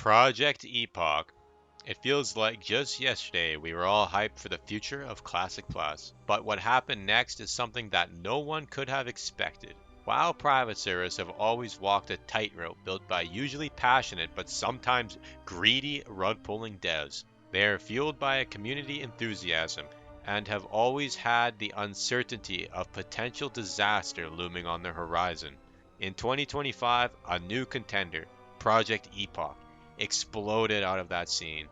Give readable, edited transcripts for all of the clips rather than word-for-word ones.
Project Epoch. It feels like just yesterday we were all hyped for the future of Classic Plus. But what happened next is something that no one could have expected. WoW private servers have always walked a tightrope built by usually passionate but sometimes greedy rug-pulling devs. They are fueled by a community enthusiasm and have always had the uncertainty of potential disaster looming on the horizon. In 2025, a new contender, Project Epoch, exploded out of that scene.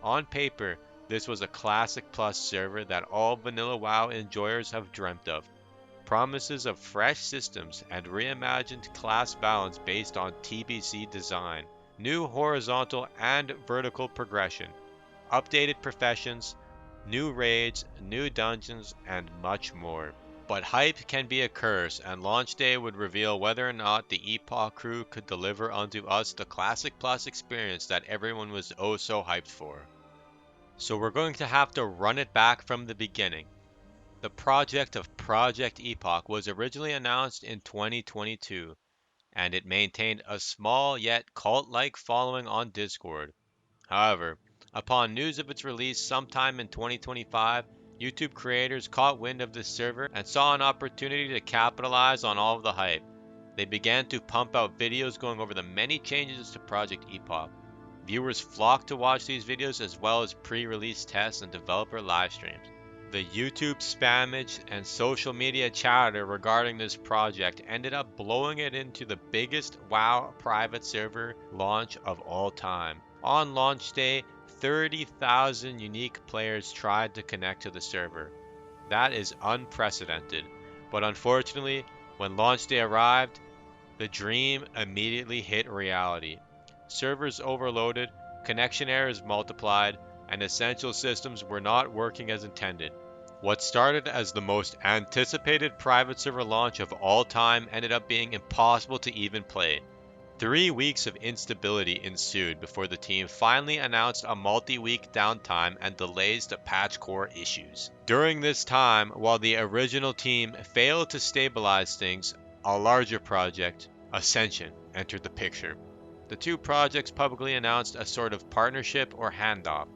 On paper, this was a Classic Plus server that all vanilla WoW enjoyers have dreamt of. Promises of fresh systems and reimagined class balance based on TBC design, new horizontal and vertical progression, updated professions, new raids, new dungeons, and much more. But hype can be a curse, and launch day would reveal whether or not the Epoch crew could deliver unto us the Classic Plus experience that everyone was oh so hyped for. So we're going to have to run it back from the beginning. The project of Project Epoch was originally announced in 2022, and it maintained a small yet cult-like following on Discord. However, upon news of its release sometime in 2025, YouTube creators caught wind of this server and saw an opportunity to capitalize on all of the hype. They began to pump out videos going over the many changes to Project Epoch. Viewers flocked to watch these videos as well as pre-release tests and developer live streams. The YouTube spammage and social media chatter regarding this project ended up blowing it into the biggest WoW private server launch of all time. On launch day, 30,000 unique players tried to connect to the server. That is unprecedented. But unfortunately, when launch day arrived, the dream immediately hit reality. Servers overloaded, connection errors multiplied, and essential systems were not working as intended. What started as the most anticipated private server launch of all time ended up being impossible to even play. 3 weeks of instability ensued before the team finally announced a multi-week downtime and delays to patch core issues. During this time, while the original team failed to stabilize things, a larger project, Ascension, entered the picture. The two projects publicly announced a sort of partnership or handoff.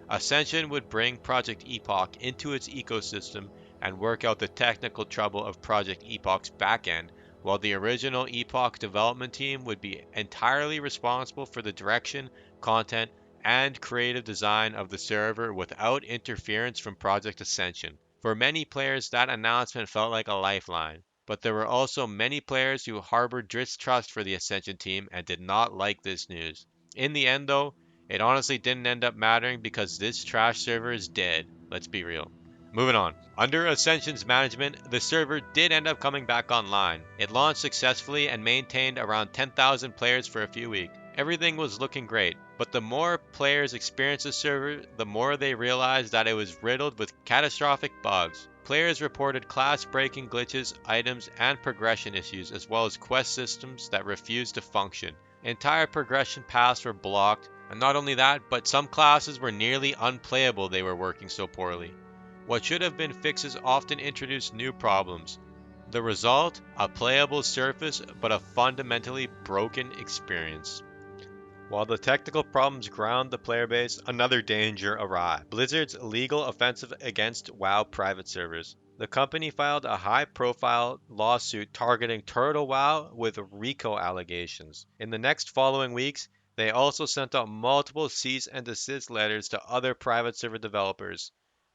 Ascension would bring Project Epoch into its ecosystem and work out the technical trouble of Project Epoch's backend, while the original Epoch development team would be entirely responsible for the direction, content, and creative design of the server without interference from Project Ascension. For many players, that announcement felt like a lifeline, but there were also many players who harbored distrust for the Ascension team and did not like this news. In the end, though, it honestly didn't end up mattering because this trash server is dead. Let's be real. Moving on. Under Ascension's management, the server did end up coming back online. It launched successfully and maintained around 10,000 players for a few weeks. Everything was looking great, but the more players experienced the server, the more they realized that it was riddled with catastrophic bugs. Players reported class-breaking glitches, items, and progression issues, as well as quest systems that refused to function. Entire progression paths were blocked, and not only that, but some classes were nearly unplayable, they were working so poorly. What should have been fixes often introduced new problems. The result? A playable surface, but a fundamentally broken experience. While the technical problems ground the player base, another danger arrived. Blizzard's legal offensive against WoW private servers. The company filed a high-profile lawsuit targeting Turtle WoW with RICO allegations. In the next following weeks, they also sent out multiple cease and desist letters to other private server developers.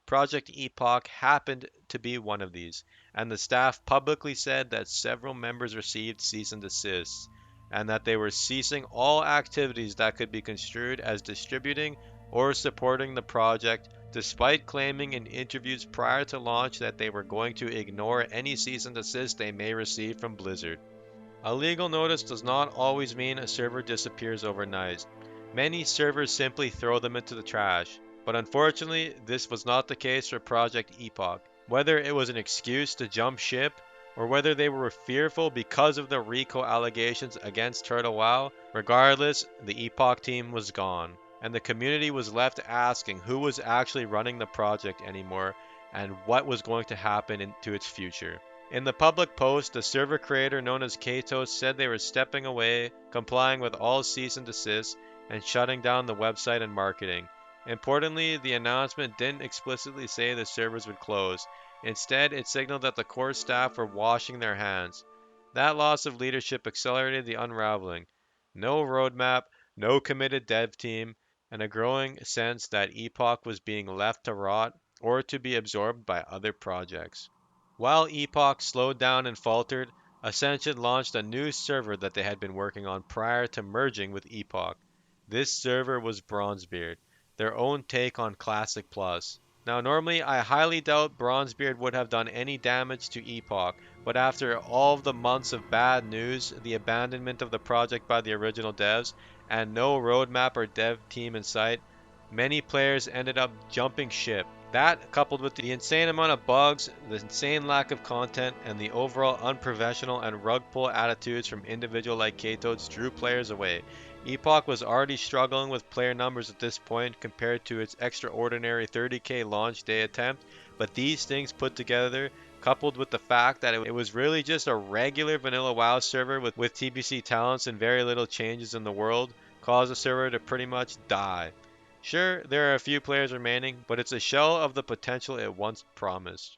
Project Epoch happened to be one of these, and the staff publicly said that several members received cease and desists, and that they were ceasing all activities that could be construed as distributing or supporting the project, despite claiming in interviews prior to launch that they were going to ignore any cease and desist they may receive from Blizzard. A legal notice does not always mean a server disappears overnight. Many servers simply throw them into the trash. But unfortunately, this was not the case for Project Epoch. Whether it was an excuse to jump ship, or whether they were fearful because of the RICO allegations against Turtle WoW, regardless, the Epoch team was gone, and the community was left asking who was actually running the project anymore and what was going to happen into its future. In the public post, the server creator known as Kato said they were stepping away, complying with all cease and desist, and shutting down the website and marketing. Importantly, the announcement didn't explicitly say the servers would close. Instead, it signaled that the core staff were washing their hands. That loss of leadership accelerated the unraveling. No roadmap, no committed dev team, and a growing sense that Epoch was being left to rot or to be absorbed by other projects. While Epoch slowed down and faltered, Ascension launched a new server that they had been working on prior to merging with Epoch. This server was Bronzebeard, their own take on Classic Plus. Now, normally, I highly doubt Bronzebeard would have done any damage to Epoch, but after all of the months of bad news, the abandonment of the project by the original devs, and no roadmap or dev team in sight, many players ended up jumping ship. That, coupled with the insane amount of bugs, the insane lack of content, and the overall unprofessional and rug pull attitudes from individuals like Katoads, drew players away. Epoch was already struggling with player numbers at this point compared to its extraordinary 30k launch day attempt, but these things put together, coupled with the fact that it was really just a regular vanilla WoW server with TBC talents and very little changes in the world, caused the server to pretty much die. Sure, there are a few players remaining, but it's a shell of the potential it once promised.